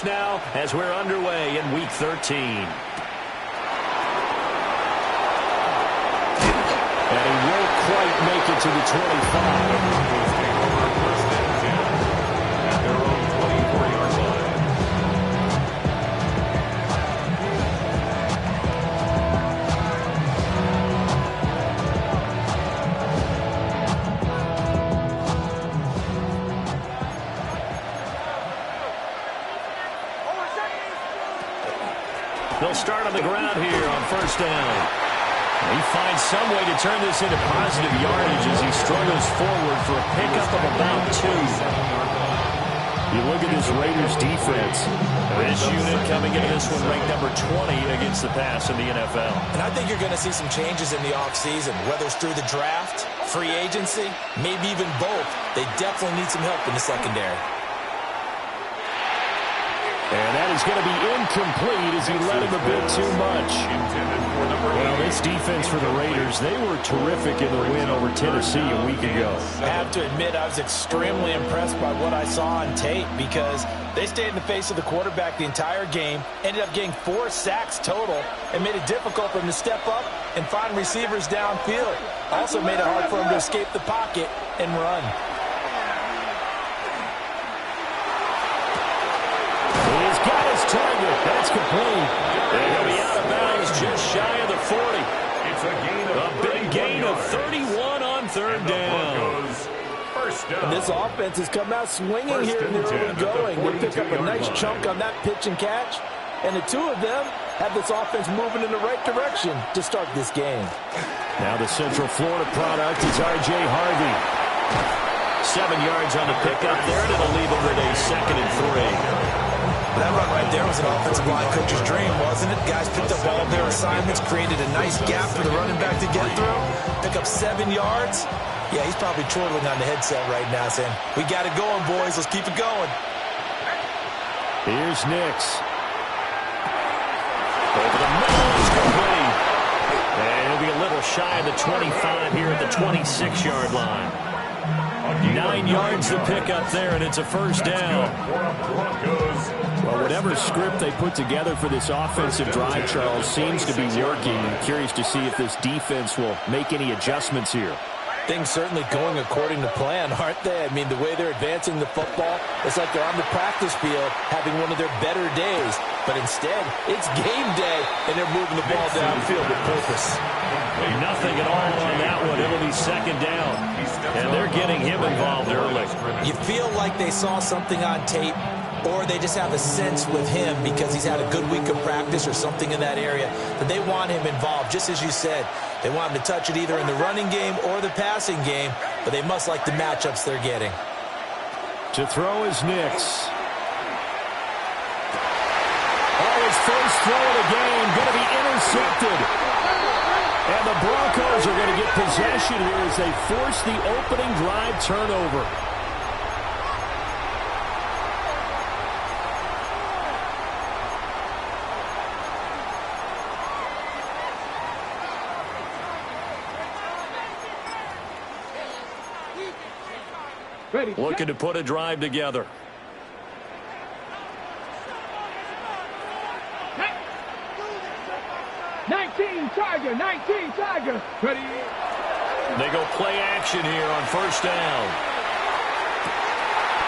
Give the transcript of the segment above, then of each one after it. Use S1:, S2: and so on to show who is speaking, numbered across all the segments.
S1: refresh now as we're underway in Week 13. And he won't quite make it to the 25. They'll start on the ground here on first down. He finds some way to turn this into positive yardage as he struggles forward for a pickup of about 2. You look at this Raiders defense. This unit coming into this one ranked number 20 against the pass in the NFL.
S2: And I think you're going to see some changes in the offseason, whether it's through the draft, free agency, maybe even both. They definitely need some help in the secondary.
S1: And that is going to be incomplete as he led him a bit too much. Well, this defense for the Raiders, they were terrific in the win over Tennessee a week ago.
S2: I have to admit, I was extremely impressed by what I saw on tape because they stayed in the face of the quarterback the entire game, ended up getting 4 sacks total, and made it difficult for him to step up and find receivers downfield. Also made it hard for him to escape the pocket and run.
S1: Target. That's complete. And he'll be out of bounds just shy of the 40. It's a big gain of 31 on third down.
S2: And this offense has come out swinging here in the early going. They pick up a nice chunk on that pitch and catch. And the two of them have this offense moving in the right direction to start this game.
S1: Now the Central Florida product is R.J. Harvey. 7 yards on the pickup there, and it'll leave him with a 2nd and 3.
S2: That run right there was an offensive line coach's dream, wasn't it? Guys picked up all their assignments, created a nice gap for the running back to get through, pick up 7 yards. Yeah, he's probably chortling on the headset right now saying, we got it going, boys. Let's keep it going.
S1: Here's Nix. Over the middle is complete. And he'll be a little shy of the 25 here at the 26-yard line. 9 yards to pick up there, and it's a first down. Well, whatever script they put together for this offensive drive, Charles, seems to be working. I'm curious to see if this defense will make any adjustments here.
S2: Things certainly going according to plan, aren't they? I mean, the way they're advancing the football, it's like they're on the practice field having one of their better days. But instead, it's game day, and they're moving the ball downfield with purpose.
S1: Nothing at all on that one. It'll be second down. And they're getting him involved early.
S2: You feel like they saw something on tape, or they just have a sense with him because he's had a good week of practice or something in that area that they want him involved. Just as you said, they want him to touch it either in the running game or the passing game, but they must like the matchups they're getting.
S1: To throw is Nix. Oh, his first throw of the game going to be intercepted. And the Broncos are going to get possession here as they force the opening drive turnover. Looking to put a drive together.
S3: Tiger, 19, Tiger. Ready?
S1: They go play action here on first down.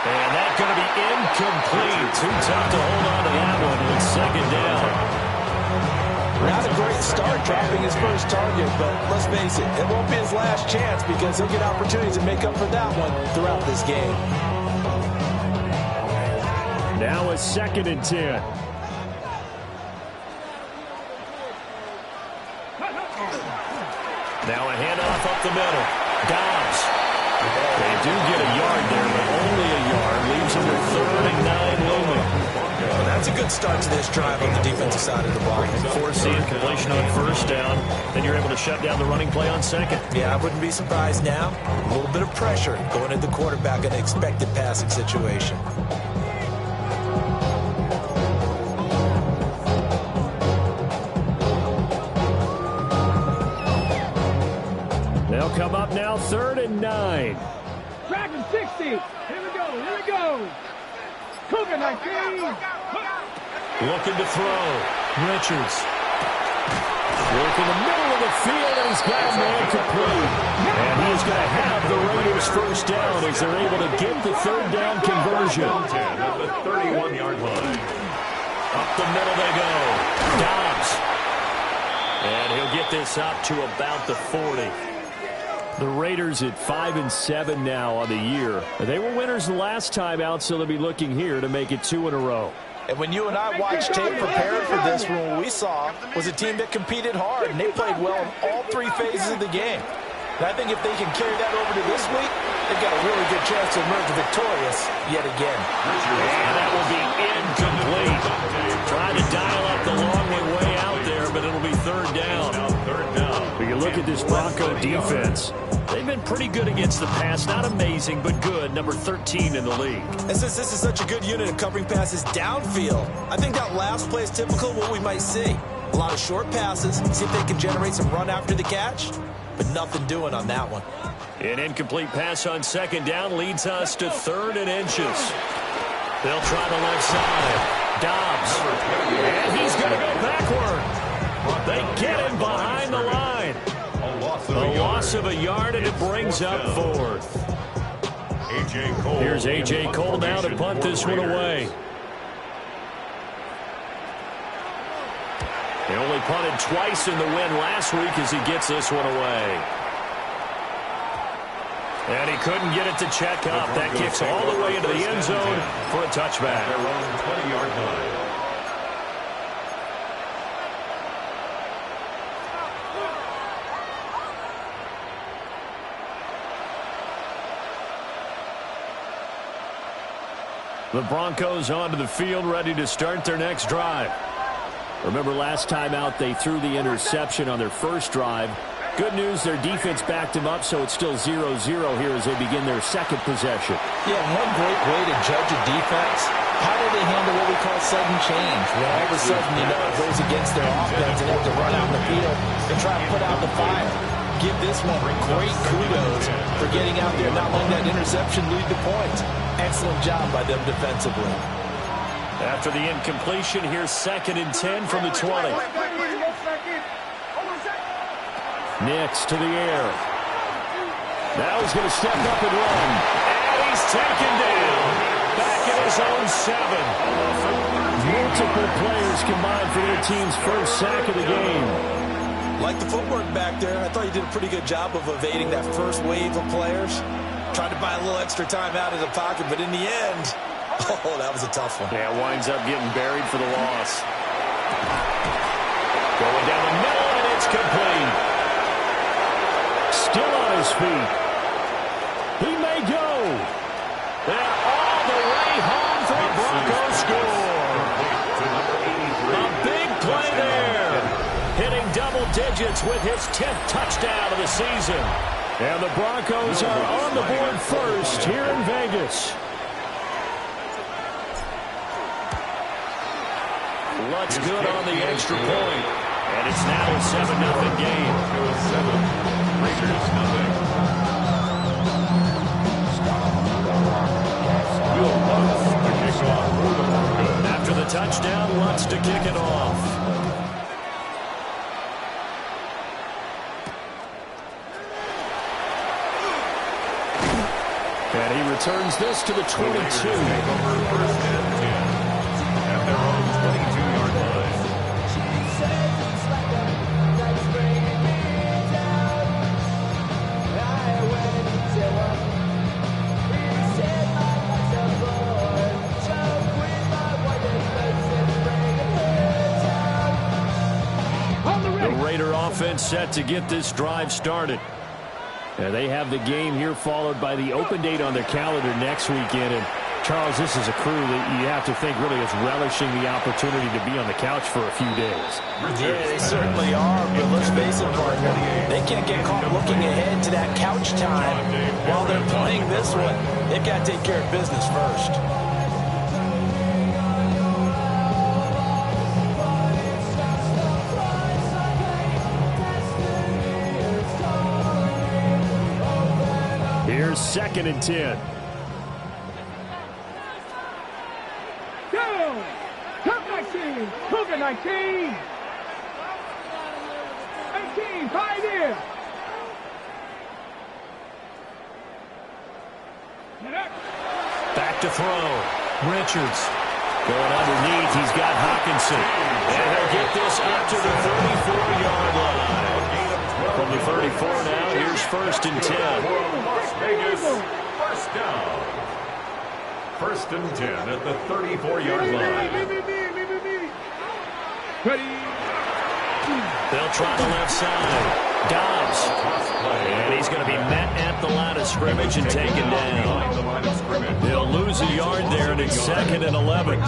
S1: And that's going to be incomplete. Too tough to hold on to that one with second down.
S2: Not a great start dropping his first target, but let's face it, it won't be his last chance because he'll get opportunities to make up for that one throughout this game.
S1: Now a 2nd and 10. Now a handoff up the middle. Dobbs. They do get a yard there, but only a yard. Leaves them with 3rd and 9 looming.
S2: Well, that's a good start to this drive on the defensive side of the ball.
S1: Force the completion on first down. Then you're able to shut down the running play on second.
S2: Yeah, I wouldn't be surprised now. A little bit of pressure going at the quarterback in an expected passing situation.
S1: They'll come up now 3rd and 9.
S3: Dragon 60. Here we go. Here we go. Cougar 19.
S1: Looking to throw. Richards. Work in the middle of the field, and he's got a man complete. And he is going to have the Raiders first down as they're able to get the third down conversion.
S4: At the 31-yard line.
S1: Up the middle they go. Dobbs. And he'll get this up to about the 40. The Raiders at 5-7 now on the year. They were winners the last time out, so they'll be looking here to make it 2 in a row.
S2: And when you and I watched tape preparing for this, what we saw was a team that competed hard, and they played well in all three phases of the game. And I think if they can carry that over to this week, they've got a really good chance to emerge victorious yet again.
S1: And that will be incomplete. Trying to dial up the long way out there, but it'll be third down. But you look at this Bronco defense. They've been pretty good against the pass. Not amazing, but good. Number 13 in the league.
S2: And since this is such a good unit of covering passes downfield, I think that last play is typical of what we might see. A lot of short passes, see if they can generate some run after the catch, but nothing doing on that one.
S1: An incomplete pass on second down leads us to 3rd and inches. They'll try the left side. Dobbs. And he's going to go backward. They get him behind the line. A loss of a yard, and it brings up 4th. Here's A.J. Cole now to punt this one away. He only punted twice in the win last week as he gets this one away. And he couldn't get it to check up. That kicks all the way into the end zone for a touchback.
S4: Their own 20-yard line.
S1: The Broncos onto the field, ready to start their next drive. Remember last time out, they threw the interception on their first drive. Good news, their defense backed them up, so it's still 0-0 here as they begin their second possession.
S2: Yeah, one great way to judge a defense. How do they handle what we call sudden change? When all of a sudden, you know, it goes against their offense and they have to run out in the field and try to put out the fire. Give this one great kudos for getting out there, not letting that interception lead to points. Excellent job by them defensively.
S1: After the incompletion, here's 2nd and 10 from the 20. Nix to the air. Now he's going to step up and run. And he's taken down. Back at his own 7. Multiple players combined for their team's first sack of the game.
S2: Like the footwork back there, I thought he did a pretty good job of evading that first wave of players. Tried to buy a little extra time out of the pocket, but in the end, oh, that was a tough one.
S1: Yeah, winds up getting buried for the loss. Going down the middle, and it's complete. Still on his feet. He may go. They're all the way home for a Broncos score. A big play there. Hitting double digits with his 10th touchdown of the season. And the Broncos are on the board first here in Vegas. Lutz good on the extra point. And it's now a 7-0 game.
S4: Raiders nothing. Will Lutz to kick off for the Broncos.
S1: After the touchdown, Lutz to kick it off. And he returns this to the 22.
S4: Take over 1st and 10 at their own 22-yard line.
S1: The Raider offense set to get this drive started. They have the game here followed by the open date on their calendar next weekend. And Charles, this is a crew that you have to think really is relishing the opportunity to be on the couch for a few days.
S2: Yeah, they certainly are, but let's face it, partner. They can't get caught looking ahead to that couch time while they're playing this one. They've got to take care of business first.
S1: Here's 2nd and 10.
S3: Eagle. Cup 19. Cougar 19. 18. Pioneer.
S1: Back to throw. Richards going underneath. He's got Hawkinson. And he'll get this up to the 34-yard line. From the 34 now, here's 1st and 10.
S4: Las Vegas, first down. 1st and 10 at the 34-yard line.
S1: They'll try the left side. Dobbs. And he's going to be met at the line of scrimmage and taken down. They'll lose a yard there, and it's 2nd and 11.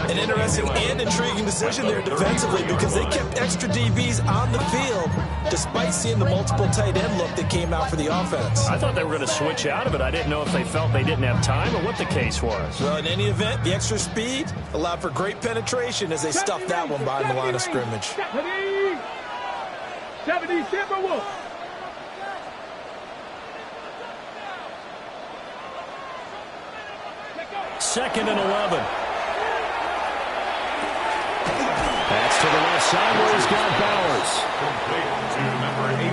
S2: An interesting and intriguing decision there defensively because they kept extra DBs on the field despite seeing the multiple tight end look that came out for the offense.
S1: I thought they were going to switch out of it. I didn't know if they felt they didn't have time or what the case was.
S2: Well, in any event, the extra speed allowed for great penetration as they stuffed that one behind the line of scrimmage.
S3: 70 Timberwolves.
S1: Second and 11. That's to the left side where he's got Bowers.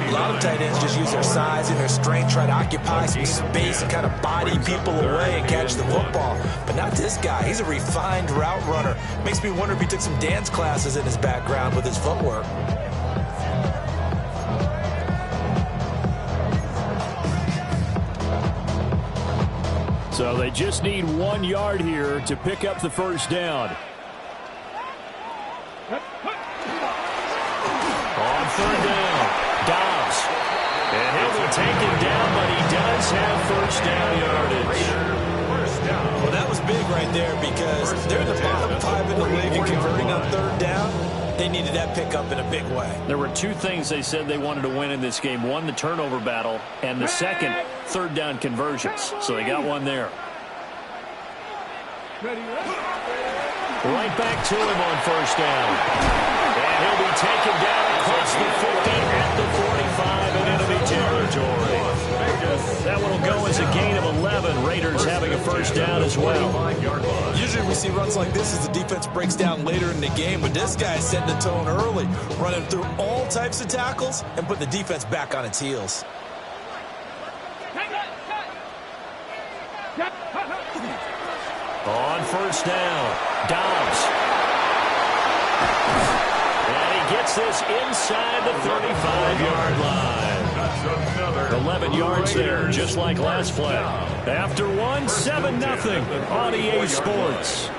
S2: A lot of tight ends just use their size and their strength, try to occupy some space and kind of body people away and catch the football. But not this guy. He's a refined route runner. Makes me wonder if he took some dance classes in his background with his footwork.
S1: So they just need 1 yard here to pick up the first down. On 3rd down, Dobbs. And he'll be taken down, but he does have first down yardage.
S2: Well, that was big right there because they're in the bottom 5 in the league and converting on 3rd down. They needed that pickup in a big way.
S1: There were 2 things they said they wanted to win in this game. One, the turnover battle, and the second, 3rd down conversions. So they got one there. Right back to him on 1st down. And he'll be taken down across the 50 at the 45 in enemy territory. That one will go as a gain of 11. Raiders having a first down as well.
S2: Usually we see runs like this as the defense breaks down later in the game, but this guy is setting the tone early, running through all types of tackles and putting the defense back on its heels.
S1: On 1st down, Dobbs. And he gets this inside the 35-yard line. 11 yards there, just like last play. After 1, 7-0 on EA Sports.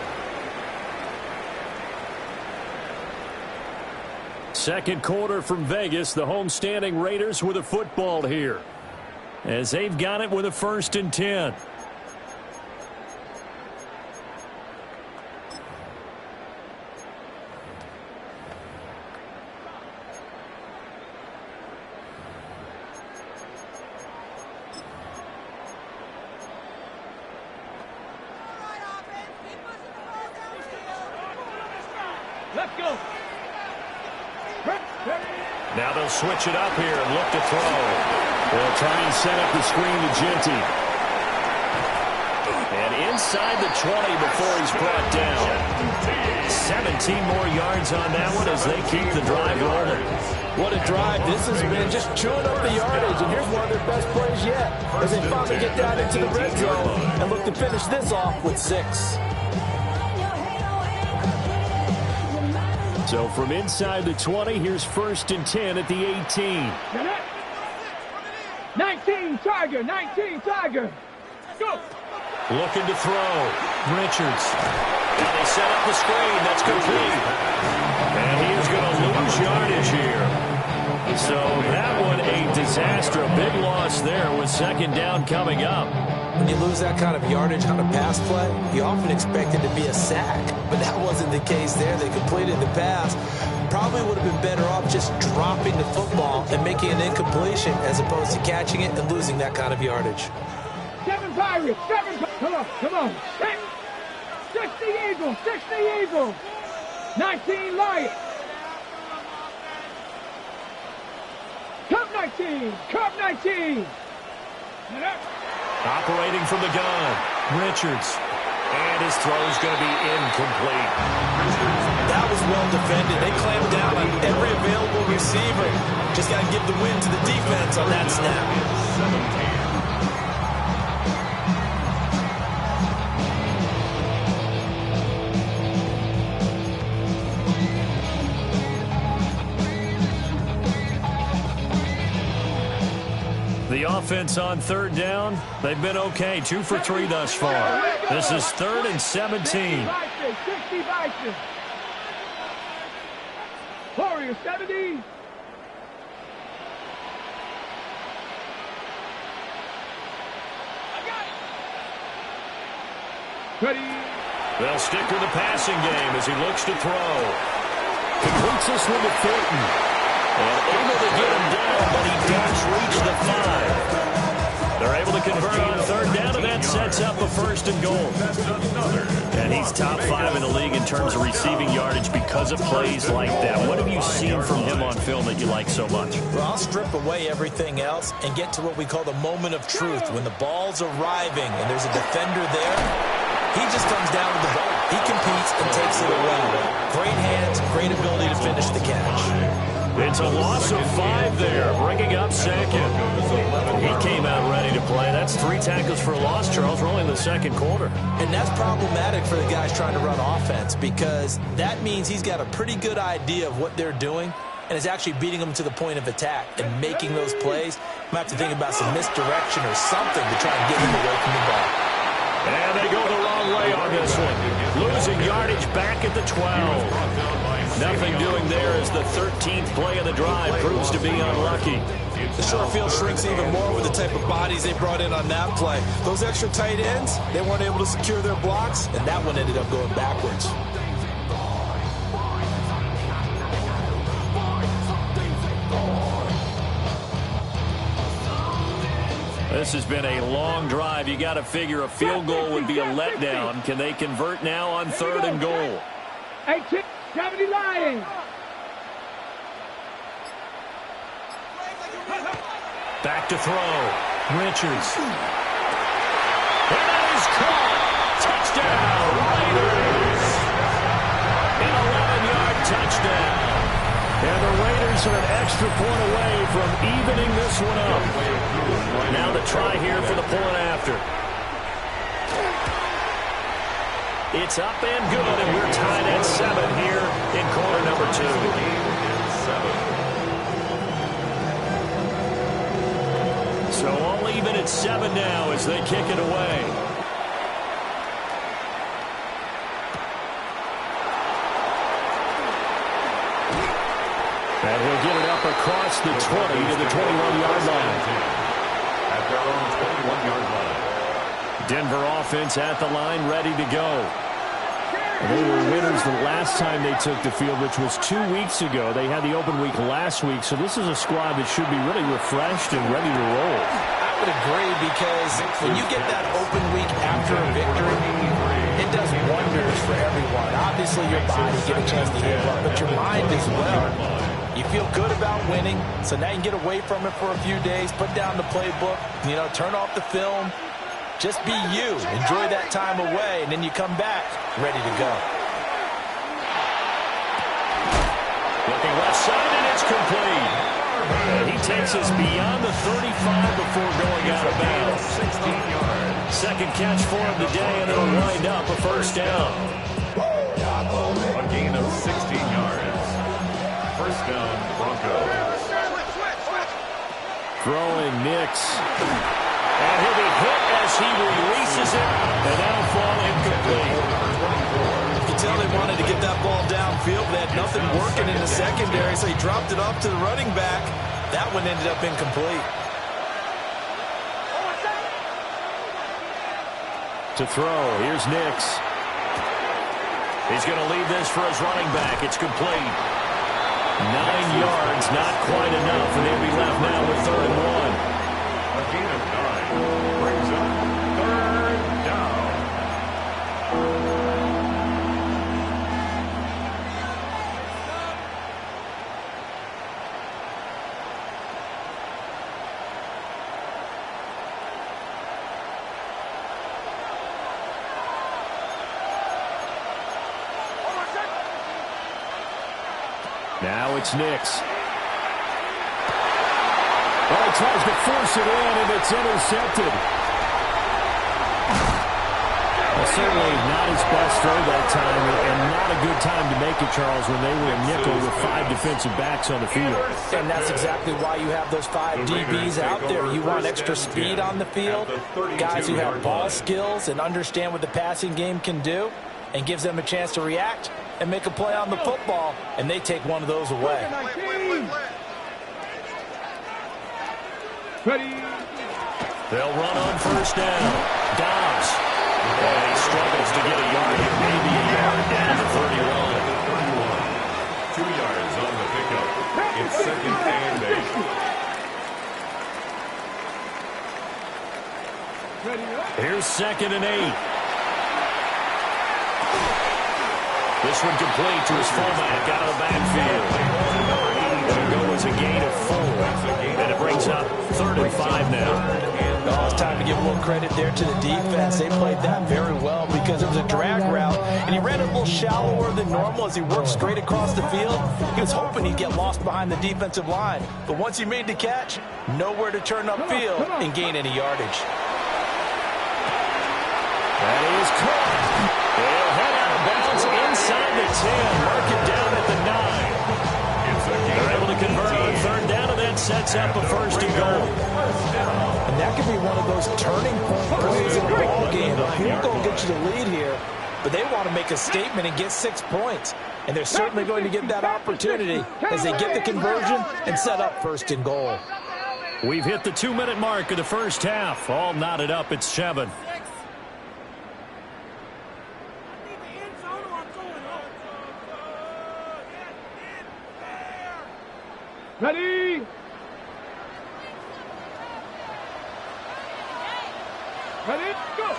S1: Second quarter from Vegas, the homestanding Raiders with a football here, as they've got it with a 1st and 10.
S3: Let's go.
S1: Now they'll switch it up here and look to throw. They'll try and set up the screen to Genty. And inside the 20 before he's brought down. 17 more yards on that one as they keep the drive rolling.
S2: What a drive. This has been just chewing up the yardage, and here's one of their best plays yet as they finally get down into the red zone and look to finish this off with 6.
S1: So from inside the 20, here's 1st and 10 at the 18.
S3: 19 Tiger, 19 Tiger. Go.
S1: Looking to throw. Richards. And they set up the screen. That's complete. And he is going to lose yardage here. So that one a disaster. A big loss there with 2nd down coming up.
S2: When you lose that kind of yardage on a pass play, you often expect it to be a sack. But that wasn't the case there. They completed the pass. Probably would have been better off just dropping the football and making an incompletion as opposed to catching it and losing that kind of yardage.
S3: 7 Pirates, 7. Come on, come on. 60 Eagles, 60 Eagles. 19 Lions. Cup 19, Cup 19.
S1: Operating from the gun, Richards. And his throw is going to be incomplete.
S2: That was well defended. They clamped down on every available receiver. Just got to give the win to the defense on that snap.
S1: The offense on third down, they've been okay. 2 for 3 thus far. This is 3rd and 17.
S3: 60 Vikings. Warriors 70. Ready.
S1: They'll stick with the passing game as he looks to throw. Completes this one to Thornton. And able to get him down, but he does reach the 5. They're able to convert on third down, and that sets up a 1st and goal. And he's top 5 in the league in terms of receiving yardage because of plays like that. What have you seen from him on film that you like so much?
S2: Well, I'll strip away everything else and get to what we call the moment of truth. When the ball's arriving and there's a defender there, he just comes down with the ball. He competes and takes it away. Great hands, great ability to finish the catch.
S1: It's a loss of 5 there, bringing up 2nd. He came out ready to play. That's 3 tackles for a loss, Charles. We're only in the 2nd quarter.
S2: And that's problematic for the guys trying to run offense because that means he's got a pretty good idea of what they're doing and is actually beating them to the point of attack and making those plays. Might have to think about some misdirection or something to try and get him away from the ball.
S1: And they go the wrong way on this one. Losing yardage back at the 12. Nothing doing there as the 13th play of the drive proves to be unlucky.
S2: The short field shrinks even more with the type of bodies they brought in on that play. Those extra tight ends, they weren't able to secure their blocks, and that one ended up going backwards.
S1: This has been a long drive. You got to figure a field goal would be a letdown. Can they convert now on 3rd and goal?
S3: 18, 70 Lions.
S1: Back to throw. Richards. And that is caught. Touchdown, Raiders. An 11-yard touchdown. And the Raiders are an extra point away from evening this one up. Now the try here for the point after. It's up and good, and we're tied at 7 here in quarter number 2. So all even at 7 now as they kick it away. And he'll get it up across the 20 to the 21-yard line.
S4: At their own 21-yard line.
S1: Denver offense at the line, ready to go. They were winners the last time they took the field, which was 2 weeks ago. They had the open week last week, so this is a squad that should be really refreshed and ready to roll.
S2: I would agree because when you get that open week after a victory, it does wonders for everyone. Obviously, your body get a chance to heal up, but your mind as well. You feel good about winning, so now you can get away from it for a few days, put down the playbook, turn off the film. Just be you. Enjoy that time away, and then you come back ready to go.
S1: Looking left side, and it's complete. And he takes us beyond the 35 before going out of bounds.
S4: 16 yards.
S1: Second catch for him today, and it'll wind up a 1st down.
S4: A gain of 16 yards. 1st down, Broncos.
S1: Throwing Nix. And he'll be hit as he releases it, and that'll fall incomplete.
S2: You can tell they wanted to get that ball downfield. They had nothing working in the secondary, so he dropped it off to the running back. That one ended up incomplete.
S1: To throw, here's Nix. He's going to leave this for his running back. It's complete. 9 yards, not quite enough, and they'll be left now with 3rd and 1.
S4: A gain of 9 brings up 3rd down.
S1: Now it's Nix. Well, he tries to force it in, and it's intercepted. Well, certainly not his best throw that time, and not a good time to make it, Charles, when they were a nickel with 5 defensive backs on the field.
S2: And that's exactly why you have those 5 DBs out there. You want extra speed on the field, guys who have ball skills and understand what the passing game can do, and gives them a chance to react and make a play on the football, and they take one of those away.
S1: They'll run on first down. Dobbs. And he struggles to get a yard here, maybe a yard down to 31.
S4: 2 yards on the pickup. It's second and 8.
S1: Here's second and 8. This one complete to his fullback out of the backfield. It'll go as a gain of 4. And it brings up 3rd and 5 now.
S2: Oh, it's time to give a little credit there to the defense. They played that very well because it was a drag route, and he ran a little shallower than normal as he worked straight across the field. He was hoping he'd get lost behind the defensive line, but once he made the catch, nowhere to turn upfield and gain any yardage.
S1: That is caught. They'll head out of bounds inside the 10. Mark it down at the 9. They're able to convert on 3rd down, and that sets up a 1st and goal.
S2: And that could be one of those turning point plays in a ball game. A field goal gets you the lead here, but they want to make a statement and get 6 points. And they're certainly going to get that opportunity as they get the conversion and set up 1st and goal.
S1: We've hit the 2-minute mark of the first half. All knotted up at 7.
S3: Ready? Ready? Go!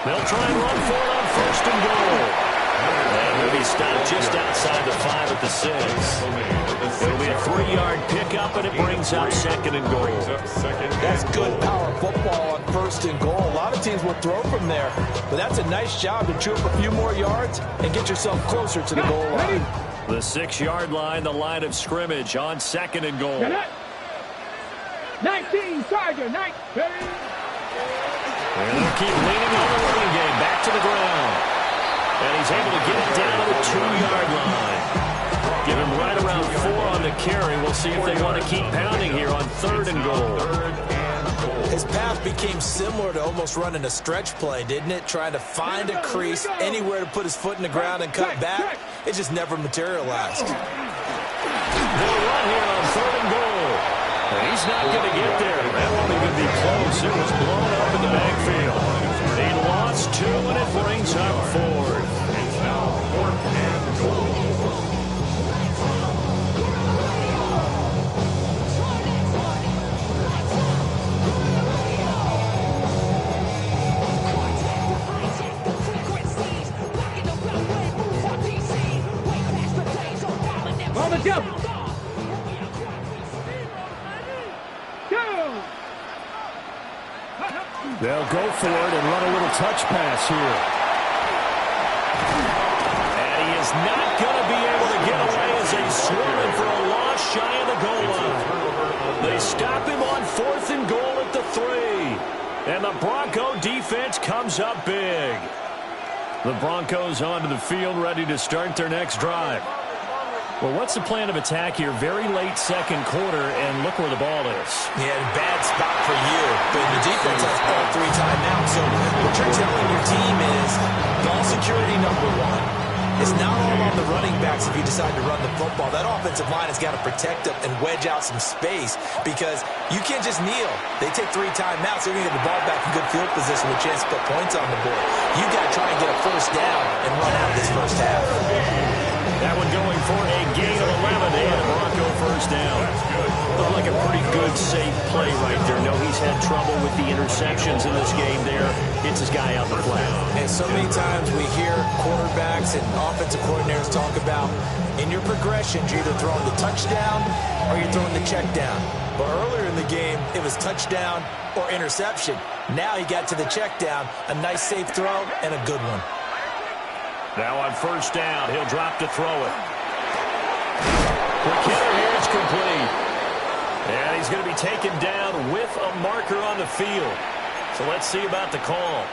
S1: They'll try and run for it on 1st and goal. And he'll be stopped just outside the 5 at the 6. It'll be a 3-yard pickup, and it brings up 2nd and goal.
S2: That's good power football on 1st and goal. A lot of teams will throw from there, but that's a nice job to chew up a few more yards and get yourself closer to the goal line.
S1: The 6-yard line, the line of scrimmage on 2nd and goal.
S3: 19, Tiger, 19.
S1: And they'll keep leaning on the running game back to the ground. And he's able to get it down to the 2-yard line. Give him right around 4 on the carry. We'll see if they want to keep pounding here on 3rd and goal.
S2: His path became similar to almost running a stretch play, didn't it? Trying to find a crease, anywhere to put his foot in the ground and cut back. It just never materialized.
S1: They'll run here on 3rd and goal. And he's not going to get there. That won't even be close. It was blown up in the backfield. He lost 2, and it brings up 4th.
S4: It's now 4th and goal.
S3: Mama, jump!
S1: They'll go for it and run a little touch pass here. And he is not going to be able to get away as he's swimming for a loss shy of the goal line. They stop him on 4th and goal at the 3. And the Bronco defense comes up big. The Broncos onto the field ready to start their next drive. Well, what's the plan of attack here? Very late 2nd quarter, and look where the ball is.
S2: Yeah, bad spot for you. But the defense has all 3 timeouts. So what you're telling your team is ball security #1. It's not all on the running backs if you decide to run the football. That offensive line has got to protect them and wedge out some space because you can't just kneel. They take 3 timeouts. They're going to get the ball back in good field position with a chance to put points on the board. You got to try and get a 1st down and run out this first half.
S1: That one going for a gain of 11 and a Bronco 1st down. Looked like a pretty good, safe play right there. No, he's had trouble with the interceptions in this game there. It's his guy out the flat.
S2: And so many times we hear quarterbacks and offensive coordinators talk about in your progressions, you're either throwing the touchdown or you're throwing the check down. But earlier in the game, it was touchdown or interception. Now he got to the check down, a nice safe throw and a good one.
S1: Now on 1st down, he'll drop to throw it. The kicker here is complete. And he's going to be taken down with a marker on the field. So let's see about the call.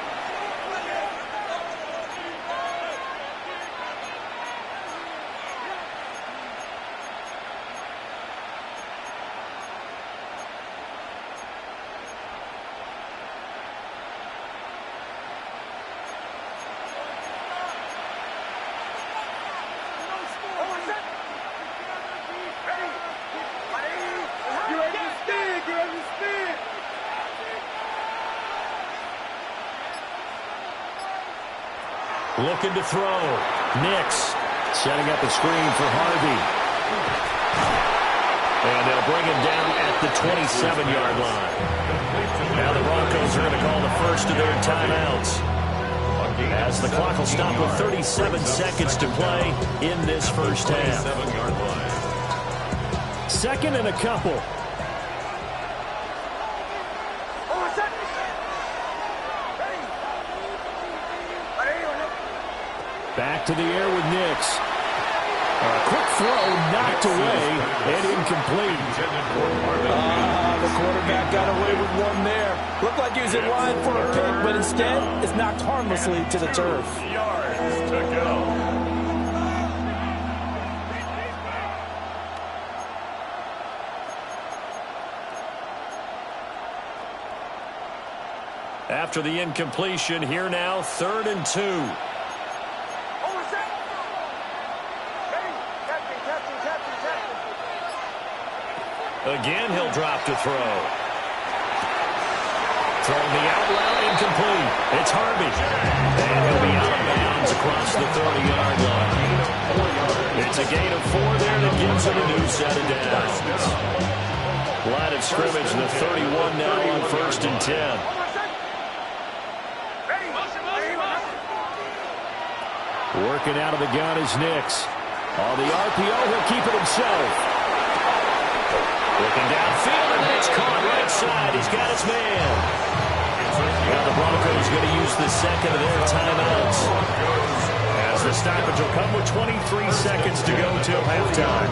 S1: Looking to throw. Nix setting up a screen for Harvey. And they'll bring him down at the 27-yard line. Now the Broncos are going to call the first of their timeouts, as the clock will stop with 37 seconds to play in this first half. Second and a couple. Back to the air with Nix. A quick throw knocked away and incomplete.
S2: The quarterback got away with one there. Looked like he was in line for a pick, but instead it's knocked harmlessly to the turf.
S4: Yards to go.
S1: After the incompletion, here now, 3rd and 2. Again, he'll drop to throw. Throwing the out route, incomplete. It's Harvey. And he'll be out of bounds across the 30-yard line. It's a gain of 4 there that gives him a new set of downs. Line of scrimmage, the 31 now on 1st and 10. Working out of the gun is Nix. On the RPO, he'll keep it himself. Looking downfield, and it's caught right side. He's got his man. Now the Broncos going to use the second of their timeouts, as the stoppage will come with 23 seconds to go till halftime.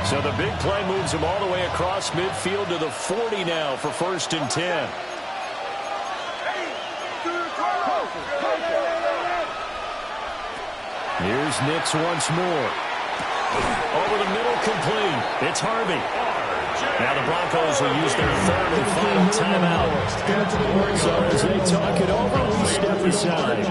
S1: So the big play moves him all the way across midfield to the 40 now for 1st and 10. Here's Nix once more. Over the middle, complete. It's Harvey. Now the Broncos will use their 3rd and final timeout. So as they talk it over, we step aside.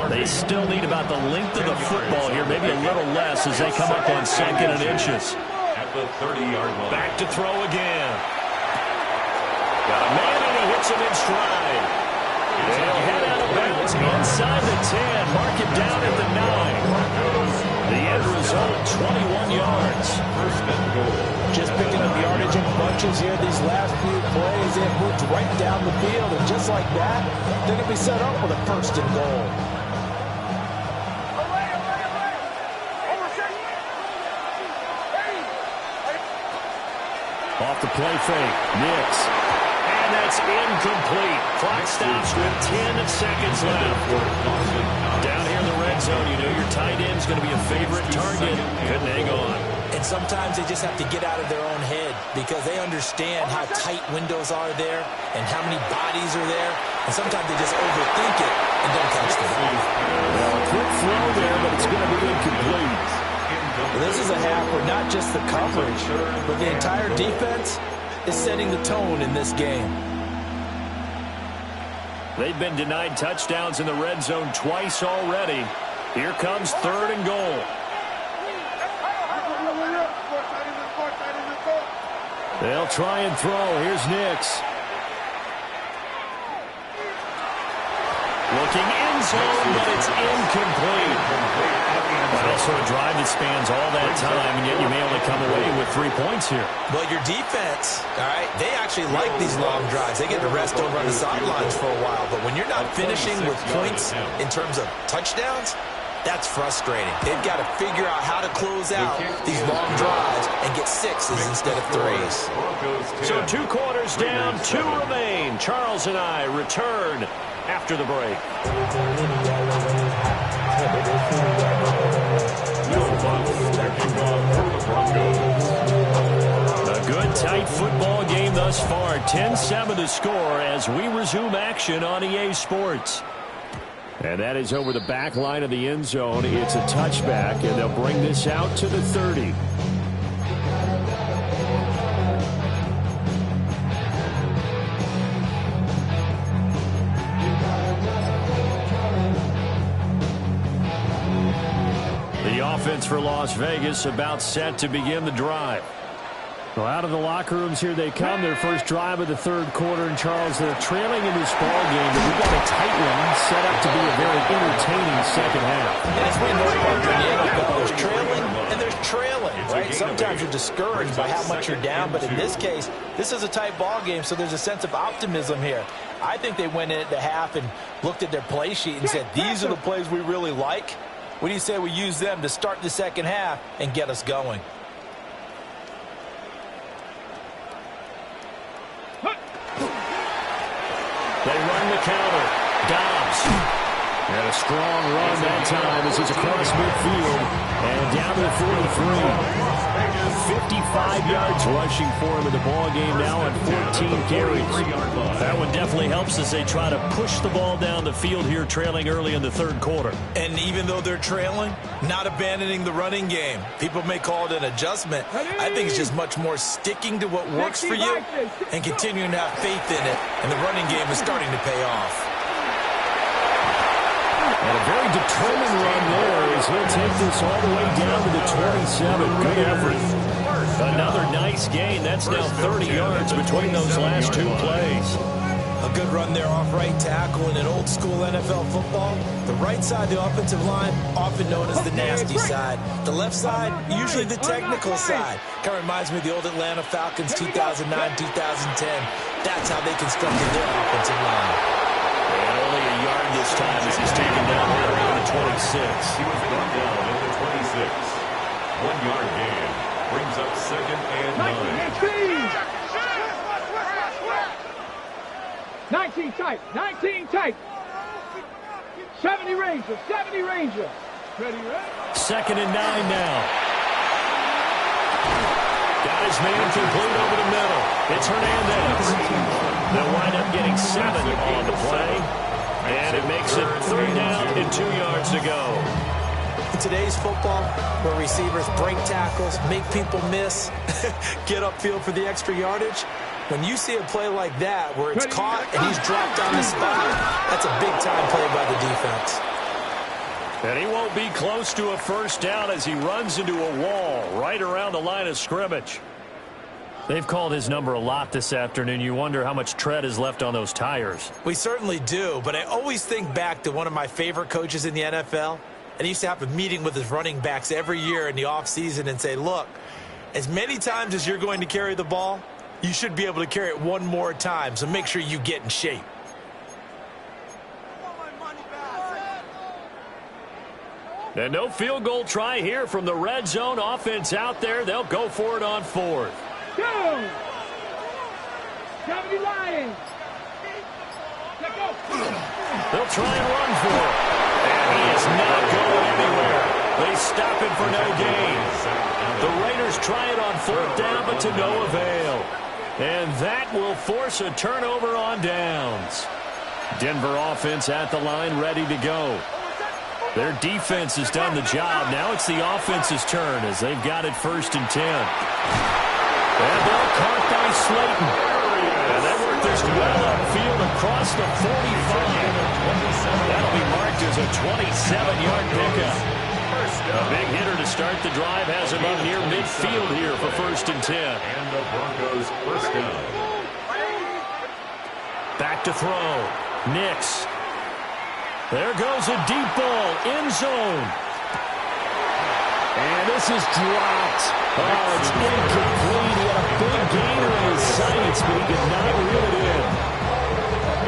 S1: They still need about the length of the football here, maybe a little less, as they come up on 2nd and inches.
S4: At the 30-yard line.
S1: Back to throw again. Got a man, and he hits him in stride. They'll head out of bounds inside the 10. Mark him down at the 9. The end result, 21 yards.
S4: 1st and goal.
S2: Just picking up yardage in bunches here. These last few plays, they have moved right down the field. And just like that, they're going to be set up with a 1st and goal.
S1: Off the play fake, Nix. And that's incomplete. Clock stops with 10 seconds left. Down here in the red zone, you know your tight end's going to be a favorite target. Couldn't hang on.
S2: And sometimes they just have to get out of their own head, because they understand how tight windows are there and how many bodies are there. And sometimes they just overthink it and don't catch the ball.
S1: Well, a quick throw there, but it's going to be incomplete.
S2: This is a half where not just the coverage, but the entire defense is setting the tone in this game.
S1: They've been denied touchdowns in the red zone twice already. Here comes 3rd and goal. They'll try and throw. Here's Nix. Looking end zone, but it's incomplete. Also a drive that spans all that time, and yet you may only come away with 3 points here.
S2: Well, your defense, all right, they actually like these long drives. They get to rest over on the sidelines for a while. But when you're not finishing with points in terms of touchdowns, that's frustrating. They've got to figure out how to close out these long drives and get 6s instead of 3s.
S1: So 2 quarters down, 2 remain. Charles and I return after the break.
S4: Bucks taking on for the Broncos.
S1: A good, tight football game thus far. 10-7 to score as we resume action on EA Sports. And that is over the back line of the end zone. It's a touchback, and they'll bring this out to the 30. The offense for Las Vegas about set to begin the drive. Well, out of the locker rooms here they come. Their first drive of the third quarter. And, Charles, they're trailing in this ball game, but we've got a tight one set up to be a very entertaining second half.
S2: And as we know about the NFL, there's trailing and there's trailing, right? Sometimes you're discouraged by how much you're down, but in this case, this is a tight ball game, so there's a sense of optimism here. I think they went in at the half and looked at their play sheet and said, these are the plays we really like. What do you say we use them to start the second half and get us going?
S1: They run the counter. Dobbs. And a strong run that time as he's across midfield and down to the 43. 55 yards rushing for him in the ball game now on 14 carries. That one definitely helps as they try to push the ball down the field here, trailing early in the third quarter.
S2: And even though they're trailing, not abandoning the running game. People may call it an adjustment. I think it's just much more sticking to what works for you and continuing to have faith in it. And the running game is starting to pay off.
S1: And a very determined run there as he'll take this all the way down to the 27. Good effort. Another nice gain. That's now 30 yards between those last two plays.
S2: A good run there off right tackle in an old school NFL football. The right side of the offensive line, often known as the nasty side. The left side, usually the technical side. Kind of reminds me of the old Atlanta Falcons 2009-2010. That's how they constructed their offensive line.
S1: And only a yard this time as he's taken down here around the 26.
S4: He was brought down at the 26. 1 yard gain brings up second and
S3: 19 tight. 19 tight. 70 Rangers. 70 Rangers. Ready?
S1: Second and 9 now. Got his man complete over the middle. It's Hernandez. They'll wind up getting 7 on the play. And it makes it 3rd down and 2 yards to go.
S2: In today's football, where receivers break tackles, make people miss, get upfield for the extra yardage, when you see a play like that where it's caught and he's dropped on the spot, that's a big-time play by the defense.
S1: And he won't be close to a first down as he runs into a wall right around the line of scrimmage. They've called his number a lot this afternoon. You wonder how much tread is left on those tires.
S2: We certainly do, but I always think back to one of my favorite coaches in the NFL. And he used to have a meeting with his running backs every year in the offseason and say, look, as many times as you're going to carry the ball, you should be able to carry it one more time, so make sure you get in shape.
S1: And no field goal try here from the red zone offense out there. They'll go for it on 4th.
S3: Go! 70 Lions.
S1: They'll try and run for it. And he is not going anywhere. They stop him for no gain. The Raiders try it on 4th down, but to no avail. And that will force a turnover on downs. Denver offense at the line, ready to go. Their defense has done the job. Now it's the offense's turn as they've got it 1st and 10. And they're caught by Slayton. And they work this well upfield across the 45. That'll be marked as a 27-yard pickup. A big hitter to start the drive has him up near midfield here for 1st and 10.
S4: And the Broncos first down.
S1: Back to throw. Nix. There goes a deep ball. End zone. And this is dropped. Oh, it's incomplete. He had a big gainer in his sights, but he could not reel it in.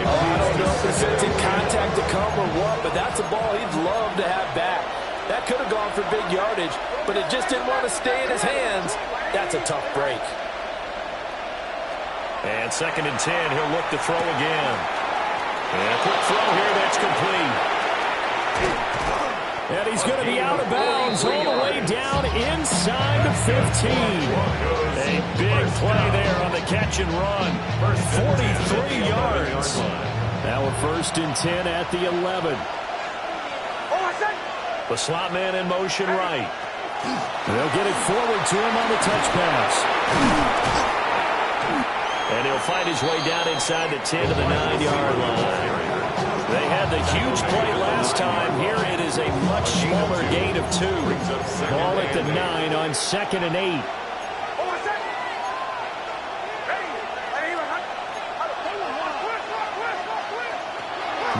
S2: I don't know if it's in contact to come or what, but that's a ball he'd love to have back. That could have gone for big yardage, but it just didn't want to stay in his hands. That's a tough break.
S1: And 2nd and 10, he'll look to throw again. And a quick throw here, that's complete. And he's going to be out of bounds comes all the way down inside the 15. A big play there on the catch and run. 43 yards. Now a 1st and 10 at the 11. The slot man in motion right. They'll get it forward to him on the touch pass. And he'll find his way down inside the 10 to the 9-yard line. They had the huge play last time. Here it is a much smaller gain of 2. Ball at the 9 on 2nd and 8.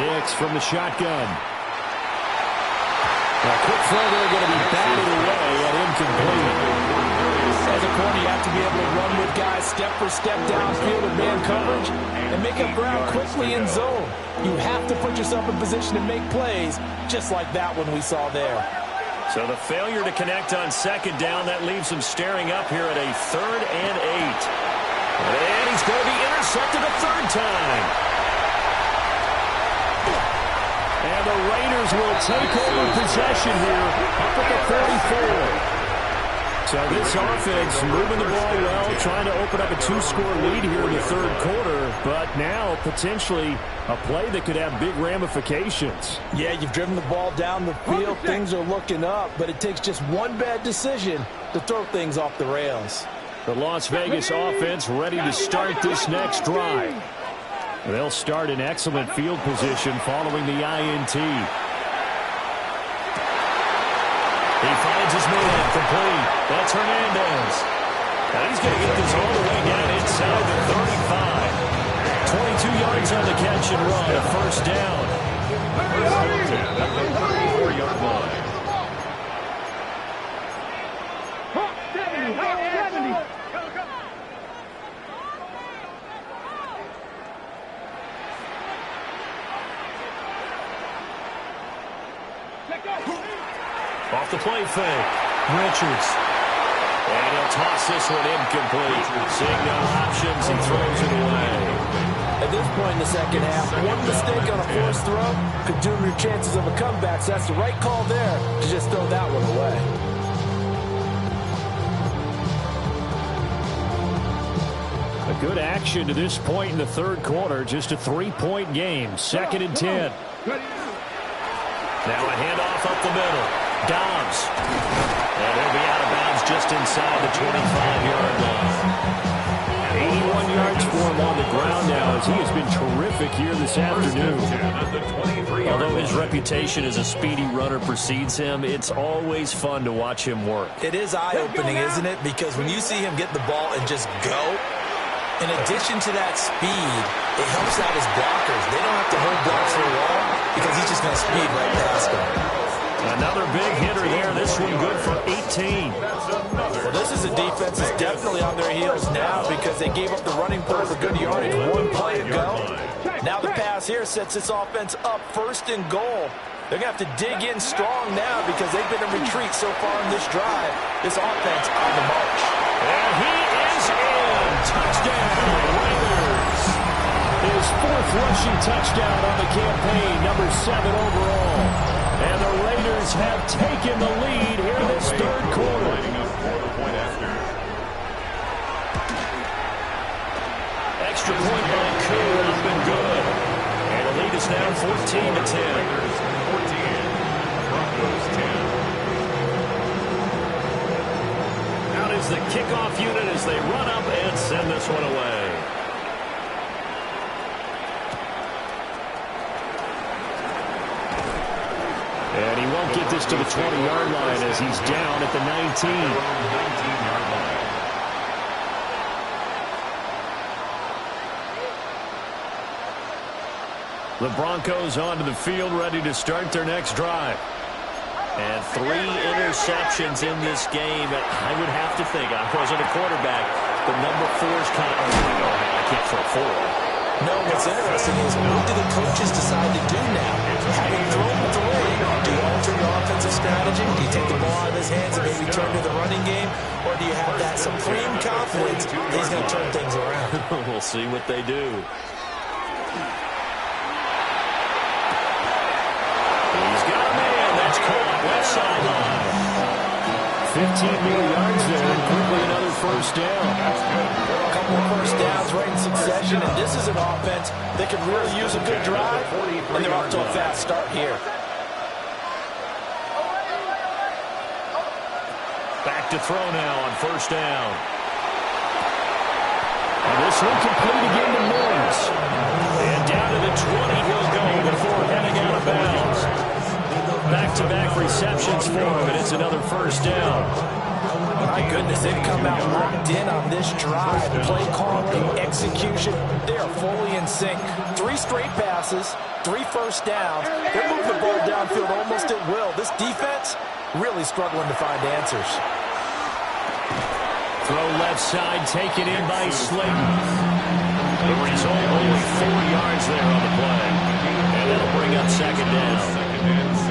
S1: Nix from the shotgun. A quick throw there going to be batted away and incomplete.
S2: As a corner, you have to be able to run with guys step for step downfield in man coverage and make up ground quickly in zone. You have to put yourself in position to make plays, just like that one we saw there.
S1: So the failure to connect on 2nd down, that leaves him staring up here at a 3rd and 8. And he's going to be intercepted a 3rd time. And the Raiders will take over possession here up at the 44. So this offense moving the ball well, trying to open up a 2-score lead here in the 3rd quarter, but now potentially a play that could have big ramifications.
S2: Yeah, you've driven the ball down the field. Things are looking up, but it takes just one bad decision to throw things off the rails.
S1: The Las Vegas offense ready to start this next drive. They'll start in excellent field position following the INT. He finds his man complete. That's Hernandez. And he's going to get this all the way down inside the 35. 22 yards on the catch and run. A 1st down.
S4: 34-yard line.
S3: 70.
S1: Off the play fake. Richards. And he'll toss this one incomplete. Seeing no options, he throws it away.
S2: At this point in the 2nd half, one mistake on a forced throw could doom your chances of a comeback. So that's the right call there to just throw that one away.
S1: A good action to this point in the 3rd quarter. Just a 3-point game. 2nd and 10. Now a handoff up the middle. Dobbs. And he'll be out of bounds just inside the 25-yard line. 81 yards for him on the ground now as he has been terrific here this afternoon. Although his reputation as a speedy runner precedes him, it's always fun to watch him work.
S2: It is eye-opening, isn't it? Because when you see him get the ball and just go, in addition to that speed, it helps out his blockers. They don't have to hold blocks for long because he's just going to speed right past them.
S1: Another big hitter there. This one good for 18.
S2: Well, this is a defense that's definitely on their heels now because they gave up the running play for good yardage one play ago. Now the pass here sets this offense up 1st and goal. They're going to have to dig in strong now because they've been in retreat so far in this drive. This offense on the march.
S1: And he is in. Touchdown, Raiders. His 4th rushing touchdown on the campaign, number 7 overall. And the Raiders have taken the lead here in this 3rd quarter. Extra point by Koo up and good. And the lead is now 14-10.
S4: Raiders 14, Broncos 10.
S1: Out is the kickoff unit as they run up and send this one away. And he won't get this to the 20-yard line as he's down at the 19.
S4: 19-yard line.
S1: The Broncos onto the field ready to start their next drive. And 3 interceptions in this game. I would have to think, I wasn't a quarterback, but number 4 is kind of, I can't throw 4.
S2: No, what's interesting is what do the coaches decide to do now? Having thrown the 3, do you alter your offensive strategy? Do you take the ball out of his hands and maybe turn to the running game? Or do you have that supreme confidence that he's going to turn things around?
S1: We'll see what they do. He's got a man. That's caught left sideline. 15 more yards there and quickly another first down.
S2: A couple of first downs right in succession, and this is an offense that can really use a good drive, and they're off to a fast start here.
S1: Back to throw now on first down. And this one complete again to Morris. And down to the 20 he'll go before heading out of bounds. Back-to-back receptions for him, and it's another first down.
S2: My goodness, they've come out locked in on this drive. Play calling, execution, they are fully in sync. 3 straight passes, 3 first downs. They're moving the ball downfield almost at will. This defense really struggling to find answers.
S1: Throw left side, taken in by Slayton. The result, only 4 yards there on the play. And that'll bring up second down.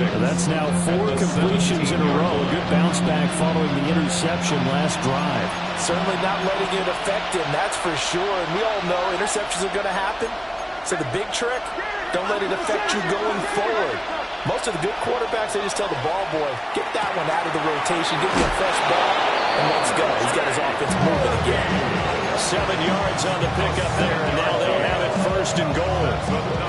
S1: That's now 4 completions in a row. A good bounce back following the interception last drive.
S2: Certainly not letting it affect him, that's for sure. And we all know interceptions are going to happen. So the big trick, don't let it affect you going forward. Most of the good quarterbacks, they just tell the ball boy, get that one out of the rotation, give me a fresh ball, and let's go. He's got his offense moving again.
S1: 7 yards on the pickup there, and now they'll have it first and goal.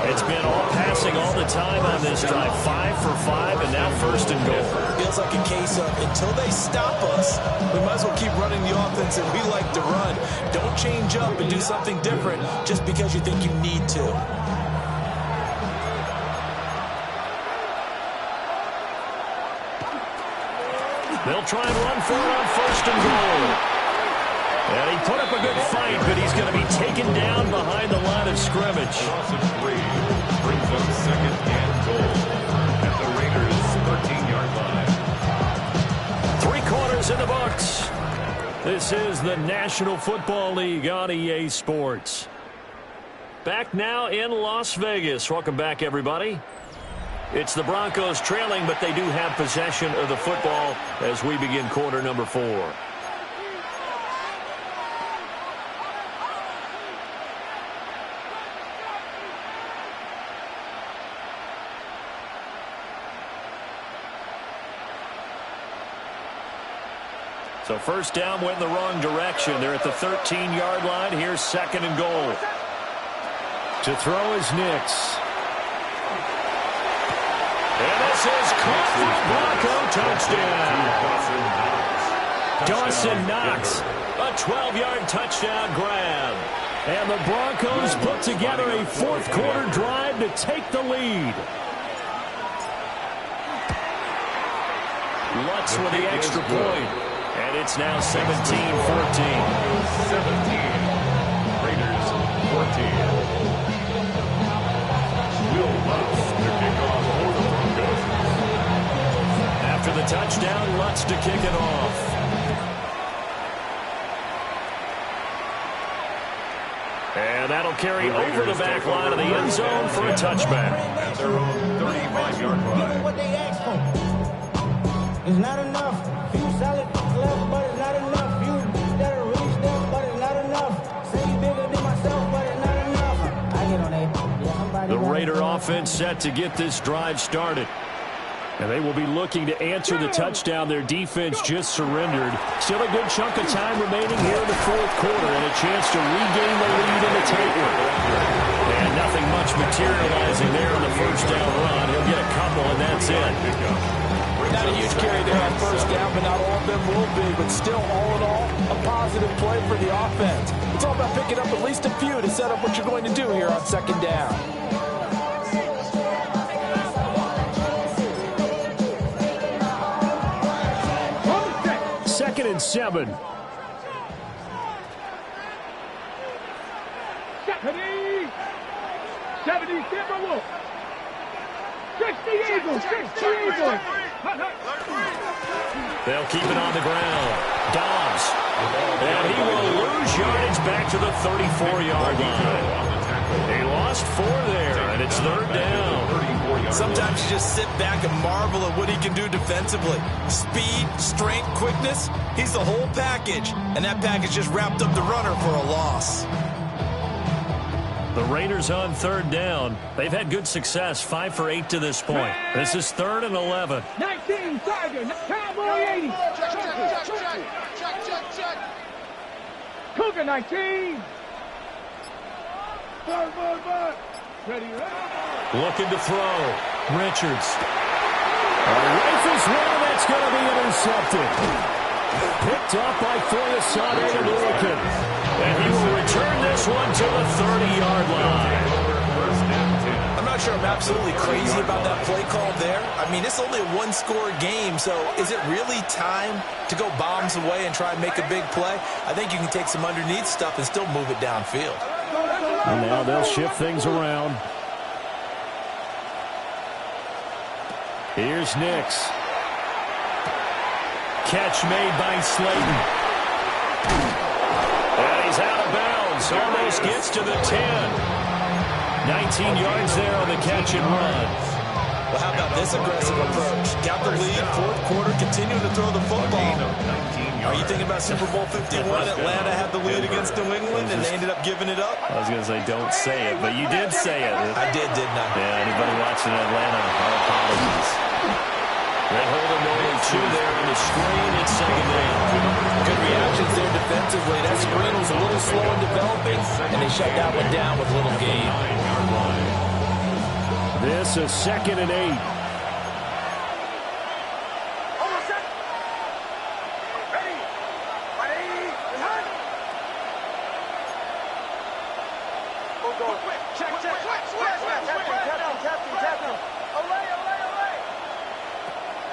S1: It's been all passing all the time on this drive. 5 for 5, and now first and goal.
S2: Feels like a case of until they stop us, we might as well keep running the offense that we like to run. Don't change up and do something different just because you think you need to.
S1: They'll try and run for it on first and goal. And he put up a good fight, but he's going to be taken down behind the line of scrimmage.
S4: Loss of 3 brings up second and goal at the Raiders' 13-yard line.
S1: 3 quarters in the books. This is the National Football League on EA Sports. Back now in Las Vegas. Welcome back, everybody. It's the Broncos trailing, but they do have possession of the football as we begin quarter number 4. So first down went in the wrong direction. They're at the 13-yard line. Here's second and goal. To throw is Nix. And this is caught for Bronco touchdown. Dawson Knox, a 12-yard touchdown grab. And the Broncos put together a fourth-quarter drive to take the lead. Lutz with the extra point. And it's now 17-14.
S4: 17. Raiders 14. Will Lutz to kick off for the Broncos.
S1: After the touchdown, Lutz to kick it off. And that'll carry over the back line of the end zone for a touchback.
S4: At their own 35-yard line.
S5: What they asked for. It's not enough. Few solid left, but it's not enough. Few that'll reach them, but it's not enough. Say you bigger than myself, but it's not enough. I get on that.
S1: The Raider offense set to get this drive started. And they will be looking to answer the touchdown their defense just surrendered. Still a good chunk of time remaining here in the fourth quarter and a chance to regain the lead in the takeaway. And nothing much materializing there on the first down run. He'll get a couple, and that's it.
S2: Not a huge carry there on first down, but not all of them will be. But still, all in all, a positive play for the offense. It's all about picking up at least a few to set up what you're going to do here on second down.
S1: Second and 7.
S3: 70. 70 Timberwolves. 60 Eagles. 60 Eagles.
S1: They'll keep it on the ground. Dobbs. And he will lose yardage back to the 34-yard line. They lost 4 there, and it's third down.
S2: Sometimes you just sit back and marvel at what he can do defensively. Speed, strength, quickness, he's the whole package. And that package just wrapped up the runner for a loss.
S1: The Raiders on third down. They've had good success, 5 for 8 to this point. This is 3rd and 11.
S3: 19, Tiger, Cowboy 80. Check. Cougar 19. Ready.
S1: Looking to throw. Richards. Rifles one that's going to be intercepted. Picked up by Foyesade and Lurkin. And he will return this one to the 30-yard line.
S2: I'm not sure I'm absolutely crazy about that play call there. I mean, it's only a one-score game, so is it really time to go bombs away and try and make a big play? I think you can take some underneath stuff and still move it downfield.
S1: And now they'll shift things around. Here's Nix. Catch made by Slayton. And he's out of bounds. Almost gets to the 10. 19 yards there on the catch and run.
S2: Well, how about this aggressive approach? Got the lead, fourth quarter, continue to throw the football. Are you thinking about Super Bowl 51? Atlanta had the lead against New England, and they ended up giving it up?
S1: I was going to say, don't say it, but you did say it.
S2: I did, didn't I?
S1: Yeah, anybody watching Atlanta, our apologies. They hold a moment 2 there on the screen at second down.
S2: Good reactions there defensively. That screen was a little slow in developing, and they shut that one down with little gain.
S1: This is 2nd and 8.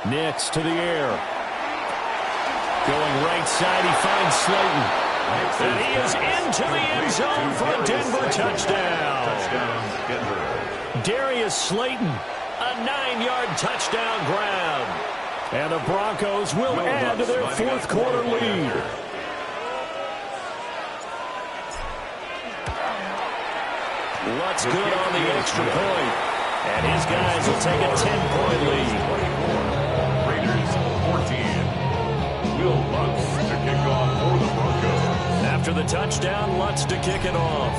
S1: Nix to the air. Going right side, he finds Slayton. And he is into the end zone for a Denver touchdown. Darius Slayton, a 9-yard touchdown grab. And the Broncos will add to their fourth quarter lead. What's good on the extra point. And his guys will take a 10-point lead.
S4: Will Lutz to kick off for the Broncos.
S1: After the touchdown, Lutz to kick it off.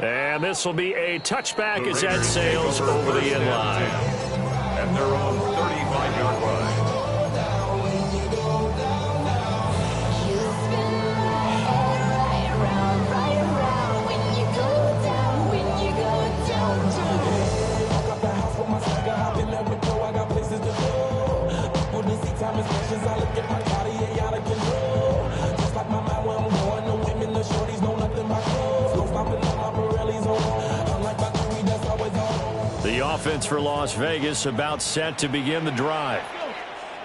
S1: And this will be a touchback as that sails over the end line.
S4: At their own 35-yard line.
S1: The offense for Las Vegas about set to begin the drive.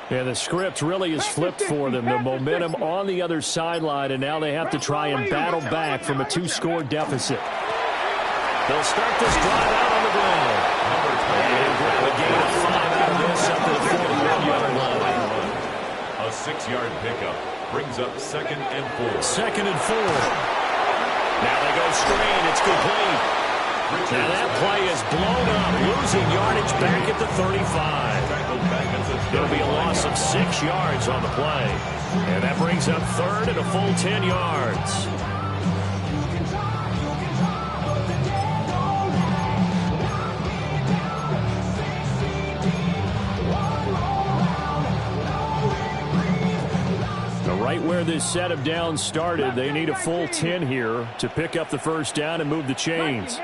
S1: And the script really is flipped for them. The momentum on the other sideline, and now they have to try and battle back from a 2-score deficit. They'll start this drive out on the ground. And grab a gain of 5 out of this up to the 41-yard line.
S4: A 6-yard pickup brings up 2nd and 4.
S1: 2nd and 4. Now they go screen. It's complete. Now that play is blown up, losing yardage back at the 35. It'll be a loss of 6 yards on the play. And that brings up 3rd and a full 10 yards. Right where this set of downs started, they need a full 10 here to pick up the first down and move the chains.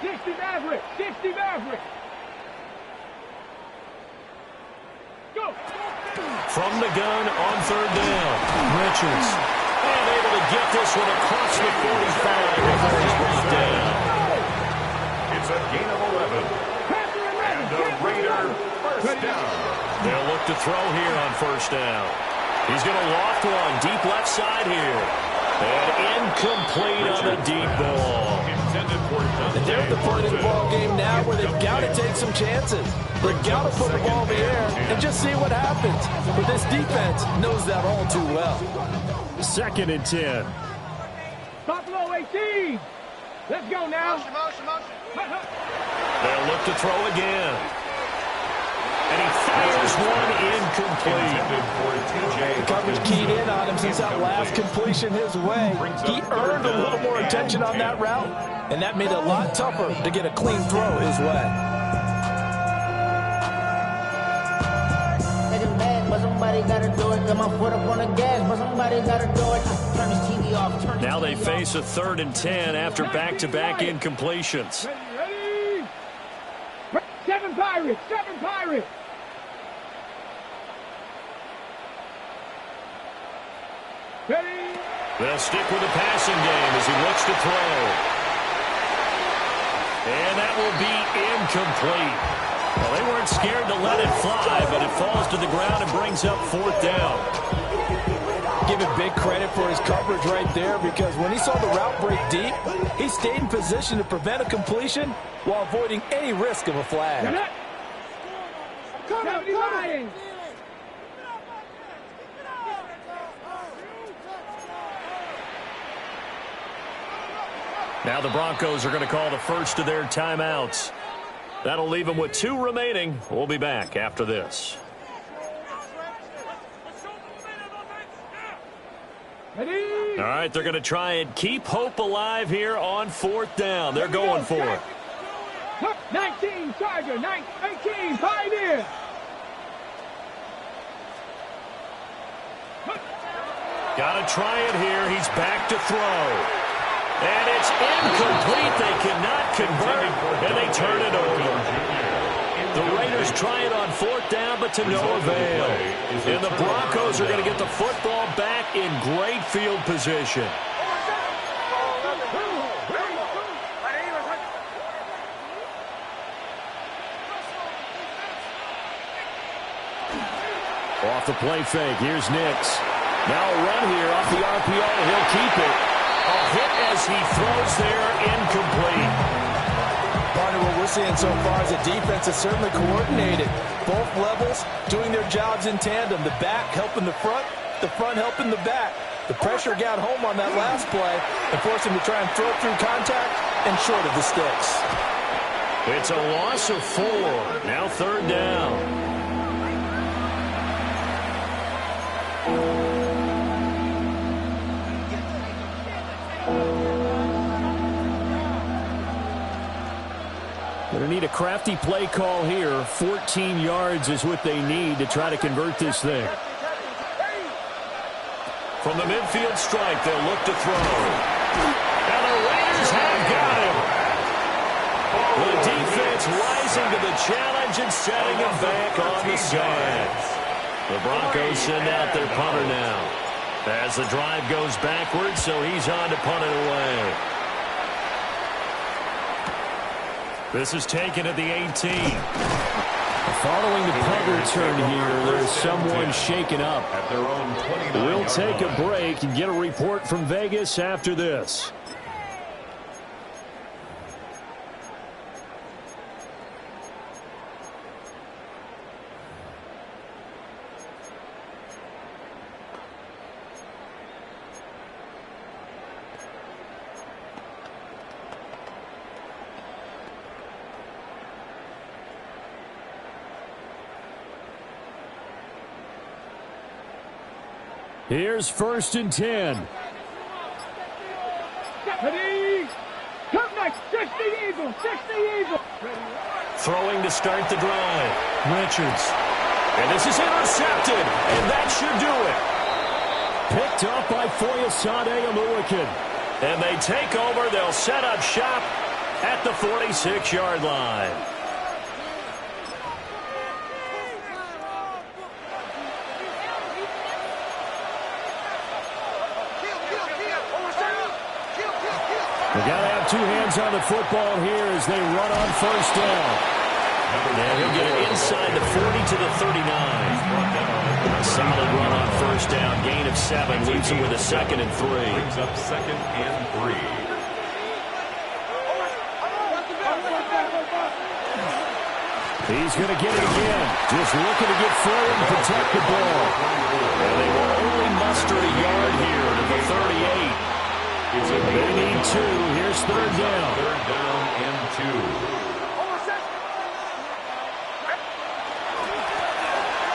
S3: 60 Maverick, 60 Maverick. Go.
S1: From the gun on 3rd down, Richards. And able to get this one across the 45 before he's brought down.
S4: It's a gain of 11. And a Raider first down.
S1: They'll look to throw here on first down. He's going to loft one deep left side here. And incomplete on the deep ball.
S2: And they're at the point of the ball game now where they've got to take some chances. They've got to put the ball in the air and just see what happens. But this defense knows that all too well.
S1: 2nd and 10.
S3: Buffalo 18. Let's go now.
S1: They'll look to throw again. And he fires one incomplete.
S2: The coverage keyed in on him since that last completion his way. He earned a little more attention on that route, and that made it a lot tougher to get a clean throw his way.
S5: But somebody gotta do it. Got my foot up on the gas, but somebody gotta do it. Turn this TV off.
S1: Now they face a 3rd and 10 after back-to-back incompletions.
S3: Ready? 7 Pirates! 7 Pirates! Ready?
S1: They'll stick with the passing game as he looks to throw. And that will be incomplete. Well, they weren't scared to let it fly, but it falls to the ground and brings up 4th down.
S2: Give him big credit for his coverage right there, because when he saw the route break deep, he stayed in position to prevent a completion while avoiding any risk of a flag.
S3: 70 Lions!
S1: Now the Broncos are going to call the first of their timeouts. That'll leave them with 2 remaining. We'll be back after this.
S3: Ready?
S1: All right, they're going to try and keep hope alive here on 4th down. They're going for it.
S3: 19 Charger, 19 Pioneer.
S1: Got to try it here. He's back to throw. And it's incomplete. They cannot convert, and they turn it over. The Raiders try it on 4th down, but to no avail. And the Broncos are going to get the football back in great field position. Off the play fake, here's Nix. Now a run here off the RPO, he'll keep it. A hit as he throws there, incomplete.
S2: Partner, what we're seeing so far is the defense is certainly coordinated. Both levels doing their jobs in tandem. The back helping the front helping the back. The pressure got home on that last play and forced him to try and throw through contact and short of the sticks.
S1: It's a loss of 4. Now 3rd down. Going to need a crafty play call here. 14 yards is what they need to try to convert this thing. From the midfield strike, they'll look to throw. And the Raiders have got him. The defense rising to the challenge and setting him back on the side. The Broncos send out their punter now. As the drive goes backwards, so he's on to punt it away. This is taken at the 18. Following the punt return here, there's someone shaken up. We'll take a break and get a report from Vegas after this. Here's 1st and 10.
S3: Ready? Come next. 60 Eagles. 60 Eagles.
S1: Throwing to start the drive. Richards. And this is intercepted. And that should do it. Picked up by Foyesade Oluokun. And they take over. They'll set up shop at the 46-yard line. We've got to have 2 hands on the football here as they run on 1st down. And he'll get it inside the 40 to the 39. A solid run on 1st down. Gain of 7 leaves him with a 2nd and 3.
S4: Brings up 2nd and 3.
S1: He's going to get it again. Just looking to get forward and protect the ball. And they will only muster a yard here to the 38. They need 2. Here's 3rd down.
S4: 3rd down and 2.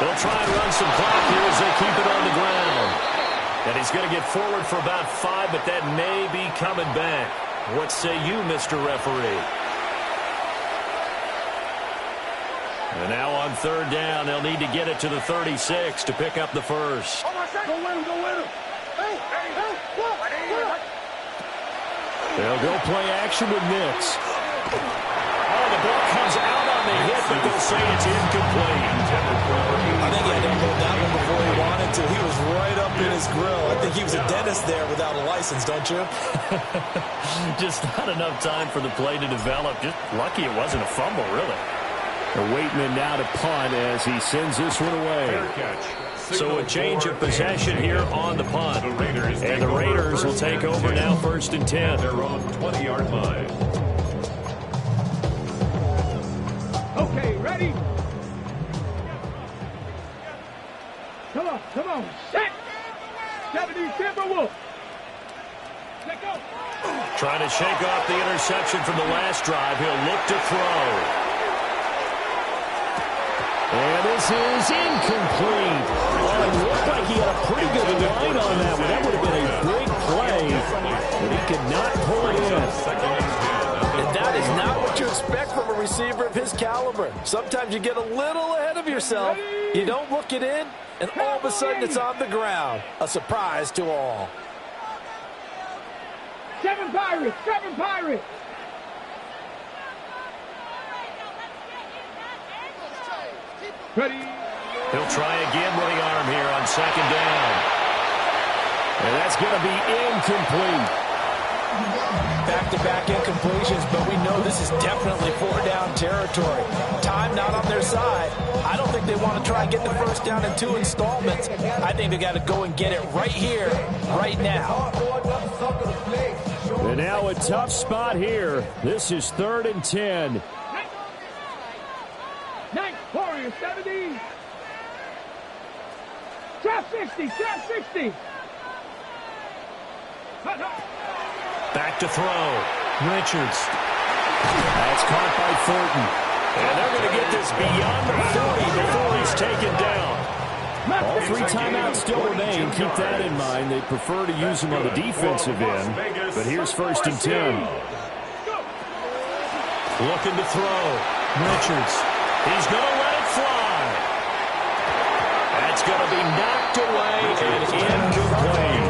S1: They'll try and run some clock here as they keep it on the ground. And he's going to get forward for about 5, but that may be coming back. What say you, Mr. Referee? And now on third down, they'll need to get it to the 36 to pick up the first.
S3: Go win him, go win him.
S1: They'll go play action with Nix. Oh, the ball comes out on the hit, but they'll say it's incomplete.
S2: I think he had to hold that one before he wanted to. He was right up in his grill. I think he was a dentist there without a license, don't you?
S1: Just not enough time for the play to develop. Just lucky it wasn't a fumble, really. They're waiting in now to punt as he sends this one away. So a change of possession here on the punt. And the Raiders will take over now, 1st and 10.
S4: Their own 20-yard line.
S3: Okay, ready? Come on, set! 70 Timberwolves. Let go.
S1: Trying to shake off the interception from the last drive. He'll look to throw. And this is incomplete. Well, it looked like he had a pretty good line on that one. That would have been a big play, but he could not pull it in.
S2: And that is not what you expect from a receiver of his caliber. Sometimes you get a little ahead of yourself. You don't look it in, and all of a sudden it's on the ground. A surprise to all.
S3: 7 Pirates, 7 Pirates. Ready?
S1: He'll try again with the arm here on 2nd down. And that's going to be incomplete.
S2: Back-to-back incompletions, but we know this is definitely 4-down territory. Time not on their side. I don't think they want to try and get the first down in 2 installments. I think they got to go and get it right here, right now.
S1: And now a tough spot here. This is 3rd and 10.
S3: Ninth Warrior, 70. Trap 60, trap 60.
S1: Back to throw. Richards. That's caught by Thornton. And they're going to get this beyond the 40 before he's taken down. All 3 timeouts still remain. Keep that in mind. They prefer to use them on the defensive end. But here's 1st and 10. Looking to throw. Richards. He's going to let it fly. That's going to be knocked away and incomplete.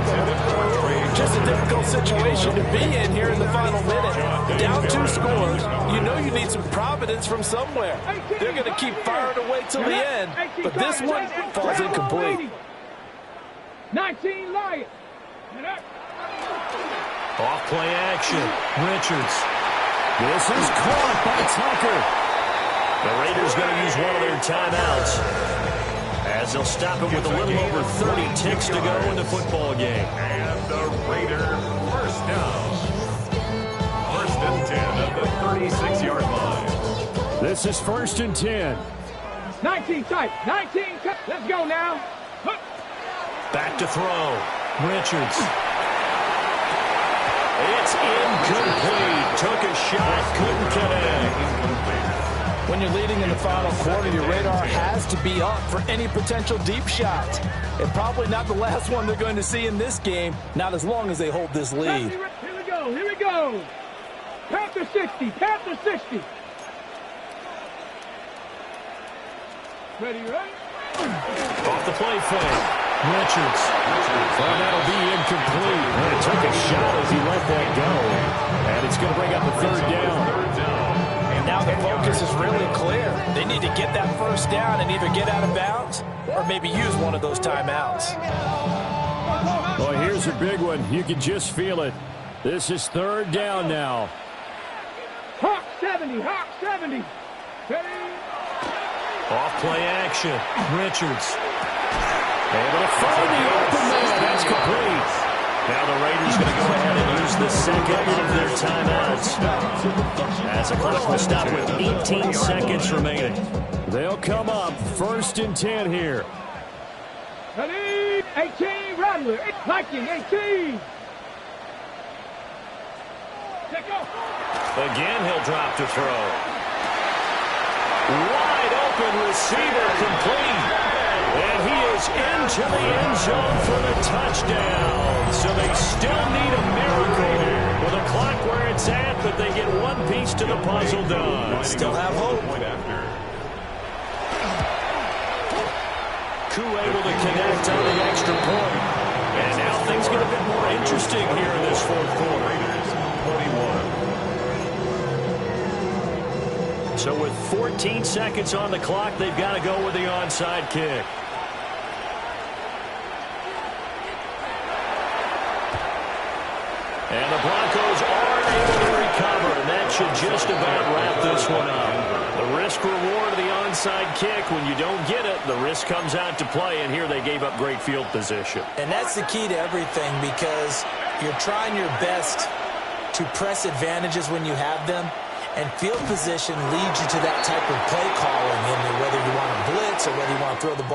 S2: Just a difficult situation to be in here in the final minute. Down 2 scores. You know you need some providence from somewhere. They're going to keep firing away till the end. But this one falls incomplete.
S3: 19 Lions.
S1: Off play action. Richards. This is caught by Tucker. The Raiders going to use one of their timeouts as they'll stop it with a little over 30 ticks to go in the football game.
S4: And the Raider first down. 1st and 10 at the 36-yard line.
S1: This is 1st and 10.
S3: 19 tight, 19 cut. Let's go now.
S1: Back to throw. Richards. It's incomplete. Took a shot, couldn't connect.
S2: When you're leading in the final quarter, your radar has to be up for any potential deep shots. And probably not the last one they're going to see in this game, not as long as they hold this lead.
S3: Here we go. Panther 60, Panther 60. Ready, right?
S1: Off the play fake. Richards. Well, that'll be incomplete. And it took a shot as he let that go. And it's going to bring up a 3rd down.
S2: Now the focus is really clear. They need to get that first down and either get out of bounds or maybe use one of those timeouts.
S1: Well, here's a big one. You can just feel it. This is 3rd down now.
S3: Hawk 70, Hawk 70. Ready?
S1: Off play action. Richards. Able to find the open man. That's complete. Now the Raiders going to go ahead and use the second of their timeouts as the clock will stop with 18 seconds remaining. They'll come up 1st and 10 here.
S3: Ready? 18, Rattler. Viking, 18. Take off.
S1: Again, he'll drop to throw. Wide open receiver complete. And he is into the end zone for the touchdown. So they still need a miracle here. With the clock where it's at, but they get one piece to the puzzle done.
S2: Still have hope.
S1: Koo able to connect on the extra point. And now things get a bit more interesting here in this fourth quarter. So with 14 seconds on the clock, they've got to go with the onside kick. And the Broncos are able to recover, and that should just about wrap this one up. The risk-reward of the onside kick, when you don't get it, the risk comes out to play, and here they gave up great field position.
S2: And that's the key to everything, because you're trying your best to press advantages when you have them, and field position leads you to that type of play calling, whether you want to blitz or whether you want to throw the ball